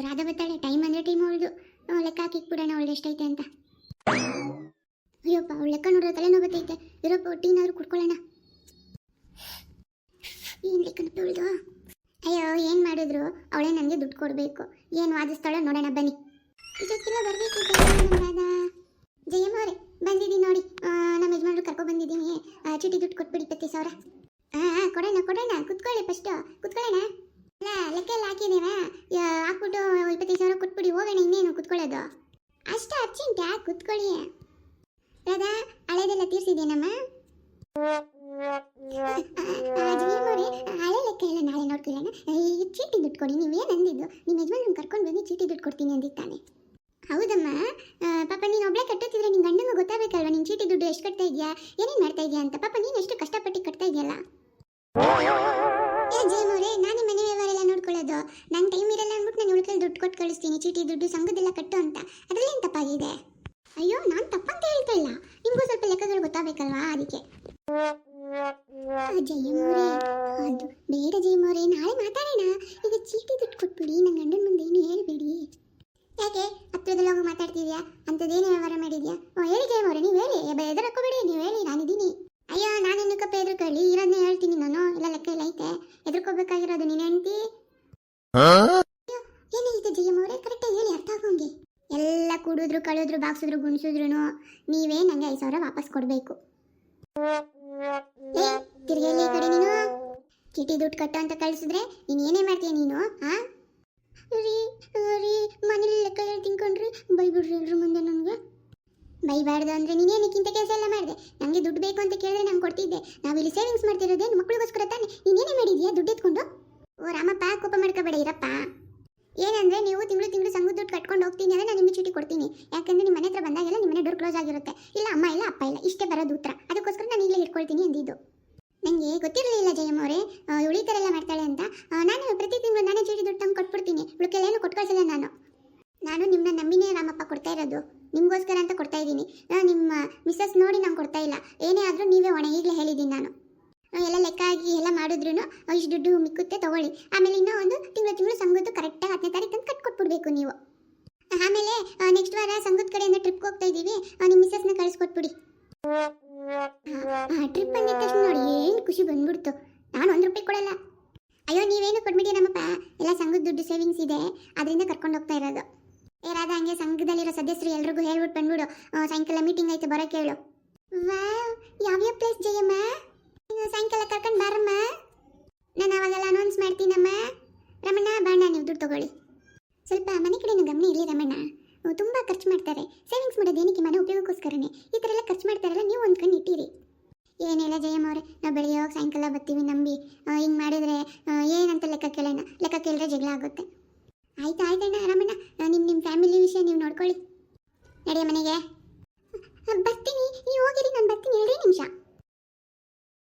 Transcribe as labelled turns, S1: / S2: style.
S1: ರಾಧಾ ಬರ್ತಾಳೆ. ಟೈಮ್ ಅಂದರೆ ಟೈಮ್ ಅವಳದು. ಲೆಕ್ಕ ಹಾಕಿಕ್ಬಿಡೋಣ ಅವಳು ಎಷ್ಟೈತೆ ಅಂತ. ಅಯ್ಯಪ್ಪ, ಅವಳು ಲೆಕ್ಕ ನೋಡಿದ್ರೆ ತಲೆನೋವು ಬರ್ತೈತೆ. ಇರೋಪ್ಪ ಟೀನಾದ್ರು ಕುಡ್ಕೊಳ್ಳೋಣ. ಏನು ಲೆಕ್ಕನಪ್ಪ ಅವಳದು? ಅಯ್ಯೋ, ಏನು ಮಾಡಿದ್ರು ಅವಳೇ ನನಗೆ ದುಡ್ಡು ಕೊಡಬೇಕು. ಏನು ವಾದಿಸ್ತಾಳೋ ನೋಡೋಣ ಬನ್ನಿ. ಇದಕ್ಕೆಲ್ಲ ಬರಬೇಕು ರಾಧಾ. ಜಯಮ್ಮ ಅವರೇ ಬಂದಿದ್ದೀನಿ ನೋಡಿ. ನಮ್ಮ ಯಜಮಾನ್ರು ಕರ್ಕೊ ಬಂದಿದ್ದೀನಿ. ಚೀಟಿ ದುಡ್ಡು ಕೊಟ್ಬಿಡಿ 25,000. ಹಾಂ ಕೊಡೋಣ ಕೊಡೋಣ. ಕುತ್ಕೊಳ್ಳಿ ಫಸ್ಟು, ಕುತ್ಕೊಳ್ಳೋಣ. ಅಲ್ಲ ಲೆಕ್ಕ ಎಲ್ಲ ಹಾಕಿದ್ದೀರಾ? ಹಾಕ್ಬಿಟ್ಟು 25,000 ಕೊಟ್ಬಿಡಿ, ಹೋಗೋಣ. ಇನ್ನೇನು ಕುತ್ಕೊಳ್ಳೋದು? ಅಷ್ಟು ಅರ್ಜೆಂಟಾ? ಕುತ್ಕೊಳ್ಳಿ. ರಾಧಾ, ಹಳೇದೆಲ್ಲ ತೀರ್ಸಿದ್ದೇನಮ್ಮ? ಜಯಮ್ಮವ್ರೆ, ಹಳೆ ಲೆಕ್ಕ ಎಲ್ಲ ನಾಳೆ ನೋಡ್ಕೊಳ್ಳೋಣ. ಈಗ ಚೀಟಿ ದುಡ್ಡು ಕೊಡಿ. ನೀವೇನು ಅಂದಿದ್ದು? ನಿಮ್ಮ ಯಜಮಾನ್ರನ್ನ ಕರ್ಕೊಂಡು ಬನ್ನಿ, ಚೀಟಿ ದುಡ್ಡು ಕೊಡ್ತೀನಿ ಅಂದಿದ್ದಾನೆ. ಹೌದಮ್ಮ. ಪಾಪ ನೀನು ಒಬ್ಬಳೇ ಕಟ್ಟುತ್ತಿದ್ರೆ ನಿನ್ನ ಗಂಡಂಗೂ ಗೊತ್ತಾಗಬೇಕಲ್ವ ನೀನು ಚೀಟಿ ದುಡ್ಡು ಎಷ್ಟು ಕಟ್ತಾ ಇದೆಯಾ, ಏನೇನು ಮಾಡ್ತಾ ಇದೆಯಾ ಅಂತ. ಪಾಪ ನೀನು ಎಷ್ಟು ಕಷ್ಟಪಟ್ಟು ಕಟ್ತಾ ಇದೆಯಲ್ಲ. ಜಯಮ್ಮವ್ರೆ, ನಾನೇ ಮನೆ ವ್ಯವಹಾರ ಎಲ್ಲ ನೋಡ್ಕೊಳ್ಳೋದು. ನಂಗೆ ಟೈಮ್ ಇರಲ್ಲ ಅಂದ್ಬಿಟ್ಟು ನಾನು ಉಳ್ಕಲ್ಲಿ ದುಡ್ಡು ಕೊಟ್ಟು ಕಳಿಸ್ತೀನಿ. ಚೀಟಿ ದುಡ್ಡು ಸಂಘದೆಲ್ಲ ಕಟ್ಟು ಅಂತ. ಅದರಲ್ಲೇನು ತಪ್ಪಾಗಿದೆ? ಅಯ್ಯೋ, ನಾನು ತಪ್ಪಂತ ಹೇಳ್ತಾ ಇಲ್ಲ. ನಿಮಗೂ ಸ್ವಲ್ಪ ಲೆಕ್ಕಗಳು ಗೊತ್ತಾಗಬೇಕಲ್ವಾ, ಅದಕ್ಕೆ. ಜಯಮ್ಮವ್ರೆ, ಅದು ಬೇಡ ಜಯಮ್ಮವ್ರೆ, ನಾಳೆ ಮಾತಾಡೋಣ. ಈಗ ಚೀಟಿ ದುಡ್ಡು ಕೊಟ್ಬಿಡಿ. ನನ್ನ ಗಂಡನ ಮುಂದೆ ಏನು ಹೇಳ್ಬೇಡಿ. ಯಾಕೆ ಹತ್ರದಲ್ಲಿ ಹೋಗಿ ಮಾತಾಡ್ತಿದ್ಯಾ? ಅಂಥದ್ದೇನು ವ್ಯವಹಾರ ಮಾಡಿದ್ಯಾ? ಹೇಳಿ ಜಯಮ್ಮವ್ರೆ, ನೀವು ಹೇಳಿ. ಎದುರಕ್ಕೋಬೇಡಿ, ನೀವು ಹೇಳಿ, ನಾನಿದ್ದೀನಿ. ಅಯ್ಯೋ, ನಾನು ಕಪ್ಪ ಎದುರ್ಕೊಳ್ಳಿ, ಇರೋದನ್ನೇ ಹೇಳ್ತೀನಿ ನಾನು. ಎಲ್ಲ ಲೆಕ್ಕ ಎಲ್ಲ ಐತೆ. ಎದುರ್ಕೋಬೇಕಾಗಿರೋದು ನೀನು ಹೆಂಡ್ತಿ. ಅಯ್ಯೋ, ಏನು ಹೇಳ್ತೆ ಜಯಮ್ಮವ್ರೆ? ಕರೆಕ್ಟಾಗಿ ಹೇಳಿ, ಅರ್ಥ ಆಗೋಂಗೆ. ಎಲ್ಲ ಕೂಡಿದ್ರು ಕಳೆದ್ರು ಬಾಗ್ಸಿದ್ರು ಗುಣಿಸಿದ್ರು ನೀವೇ ನನಗೆ 5,000 ವಾಪಸ್ ಕೊಡಬೇಕು. ತಿರ್ಗೇಲಿ ಕಡೆ ನೀನು ಚೀಟಿ ದುಡ್ಡು ಕಟ್ಟು ಅಂತ ಕಳಿಸಿದ್ರೆ ನೀನು ಏನೇ ಮಾಡ್ತೀಯ ನೀನು? ಹಾಂ ರೀ ರೀ, ಮನೇಲಿ ಲೆಕ್ಕ ಹೇಳಿ ತಿನ್ಕೊಂಡ್ರಿ ಬೈಬಿಡ್ರಿ ಎಲ್ರ ಮುಂದೆ. ನನಗೆ ಬೈಬಾರ್ದು ಅಂದರೆ ನೀನೇನಕ್ಕಿಂತ ಕೆಲಸ ಎಲ್ಲ ಮಾಡಿದೆ. ನನಗೆ ದುಡ್ಡು ಬೇಕು ಅಂತ ಕೇಳಿದ್ರೆ ನಾನು ಕೊಡ್ತಿದ್ದೆ. ನಾವಿಲ್ಲಿ ಸೇವಿಂಗ್ಸ್ ಮಾಡ್ತಿರೋದೇನು ಮಕ್ಕಳಿಗೋಸ್ಕರ ತಾನೆ. ನೀನೇನೇ ಮಾಡಿದ್ಯಾ ದುಡ್ಡು ಎತ್ಕೊಂಡು? ಓ ರಾಮಪ್ಪ, ಕೋಪ ಮಾಡ್ಕೋಬೇಡ ಇರಪ್ಪ. ಏನಂದರೆ ನೀವು ತಿಂಗಳು ಸಂಘದ ದುಡ್ಡು ಕಟ್ಕೊಂಡು ಹೋಗ್ತೀನಿ ಅಂದರೆ ನಾನು ನಿಮಗೆ ಚೀಟಿ ಕೊಡ್ತೀನಿ. ಯಾಕಂದರೆ ನಿಮ್ಮ ಮನೆ ಹತ್ರ ಬಂದಾಗೆಲ್ಲ ನಿಮ್ಮ ಮನೆ ಡೋರ್ ಕ್ಲೋಸ್ ಆಗಿರುತ್ತೆ. ಇಲ್ಲ ಅಮ್ಮ ಇಲ್ಲ ಅಪ್ಪ ಇಲ್ಲ, ಇಷ್ಟೇ ಬರೋದು ಉತ್ತರ. ಅದಕ್ಕೋಸ್ಕರ ನಾನು ಈಗಲೇ ಇಟ್ಕೊಳ್ತೀನಿ ಅಂದಿದ್ದು. ನನಗೆ ಗೊತ್ತಿರಲಿಲ್ಲ ಜಯಮ್ಮವ್ರೆ ಇವಳು ಈ ಥರ ಎಲ್ಲ ಮಾಡ್ತಾಳೆ ಅಂತ. ನಾನು ಪ್ರತಿ ತಿಂಗಳು ನಾನೇ ಚೀಟಿ ದುಡ್ಡು ತಂದು ಕೊಟ್ಬಿಡ್ತೀನಿ. ಇವಳಿಗೆಲ್ಲೇನು ಕೊಟ್ಟು ಕಳಿಸಲ್ಲ ನಾನು ನಿಮ್ಮನ್ನ ನಂಬಿನೇ ರಾಮಪ್ಪ ಕೊಡ್ತಾ ಇರೋದು. ನಿಮಗೋಸ್ಕರ ಅಂತ ಕೊಡ್ತಾ ಇದ್ದೀನಿ. ನಿಮ್ಮ ಮಿಸ್ಸಸ್ ನೋಡಿ ನಾನು ಕೊಡ್ತಾ ಇಲ್ಲ. ಏನೇ ಆದರೂ ನೀವೇ ಹೊಣೆ, ಈಗಲೇ ಹೇಳಿದ್ದೀನಿ ನಾನು. ಎಲ್ಲ ಲೆಕ್ಕ ಆಗಿ ಎಲ್ಲ ಮಾಡಿದ್ರು ಇಷ್ಟು ದುಡ್ಡು ಮಿಕ್ಕುತ್ತೆ ತೊಗೊಳ್ಳಿ. ಆಮೇಲೆ ಇನ್ನೂ ಒಂದು ತಿಂಗಳು ಸಂಘದ್ದು ಕರೆಕ್ಟಾಗಿ 10ನೇ ತಾರೀಕು ಅಂತ ಕಟ್ಕೊಟ್ಬಿಡ್ಬೇಕು ನೀವು. ಆಮೇಲೆ ನೆಕ್ಸ್ಟ್ ವಾರ ಸಂಘದ ಕಡೆಯಿಂದ ಟ್ರಿಪ್ಗೆ ಹೋಗ್ತಾ ಇದ್ದೀವಿ. ನಿಮ್ಮ ಮಿಸ್ಸಸ್ನ ಕಳಿಸ್ಕೊಟ್ಬಿಡಿ. ಟ್ರಿಪ್ ಅಂದಿದ ತಕ್ಷಣ ನೋಡಿ ಏನು ಖುಷಿ ಬಂದ್ಬಿಡ್ತು. ನಾನು 1 ರೂಪಾಯಿ ಕೊಡಲ್ಲ. ಅಯ್ಯೋ, ನೀವೇನು ಕೊಟ್ಬಿಡಿ ನಮ್ಮಪ್ಪ. ಎಲ್ಲ ಸಂಘದ ದುಡ್ಡು ಸೇವಿಂಗ್ಸ್ ಇದೆ, ಅದರಿಂದ ಕರ್ಕೊಂಡು ಹೋಗ್ತಾ ಇರೋದು. ರಾಧಾ, ಹಂಗೆ ಸಂಘದಲ್ಲಿರೋ ಸದಸ್ಯರು ಎಲ್ರಿಗೂ ಹೇಳ್ಬಿಟ್ಟು ಬಂದ್ಬಿಡು. ಸಾಯಂಕಾಲ ಮೀಟಿಂಗ್ ಐತೆ, ಬರೋಕೆ ಹೇಳು. ಯಾವ್ಯಾವ ಪ್ಲೇಸ್ ಜಯಮ್ಮ? ಸಾಯಂಕಾಲ ಕರ್ಕೊಂಡು ಬಾರಮ್ಮ. ನಾನು ಅವಾಗೆಲ್ಲ ಅನೌನ್ಸ್ ಮಾಡ್ತೀನಮ್ಮ. ರಮಣ್ಣ ಬಾಣ, ನೀವು ದುಡ್ಡು ತಗೊಳ್ಳಿ. ಸ್ವಲ್ಪ ಮನೆ ಕಡೆನೂ ಗಮನ ಇರಲಿ ರಮಣ್ಣ. ತುಂಬ ಖರ್ಚು ಮಾಡ್ತಾರೆ. ಸೇವಿಂಗ್ಸ್ ಮಾಡೋದು ಏನಕ್ಕೆ? ಮನೆ ಉಪಯೋಗಕ್ಕೋಸ್ಕರನೇ. ಈ ಥರ ಎಲ್ಲ ಖರ್ಚು ಮಾಡ್ತಾರಲ್ಲ, ನೀವು ಒಂದು ಕಣ್ಣು ಇಟ್ಟಿರಿ. ಏನಿಲ್ಲ ಜಯಮ್ಮವ್ರೆ, ನಾವು ಬೆಳಿಗ್ಗೆ ಹೋಗಿ ಸಾಯಂಕಾಲ ಬರ್ತೀವಿ ನಂಬಿ. ಹಿಂಗೆ ಮಾಡಿದರೆ ಏನಂತ ಲೆಕ್ಕ ಕೇಳೋಣ. ಲೆಕ್ಕ ಕೇಳಿದ್ರೆ ಜಗಳ ಆಗುತ್ತೆ. ಆಯ್ತು ಆಯ್ತಣ್ಣ ರಮಣ್ಣ, ನಿಮ್ಮ ಫ್ಯಾಮಿಲಿ ವಿಷಯ ನೀವು ನೋಡ್ಕೊಳ್ಳಿ. ನಡೆಯ ಮನೆಗೆ.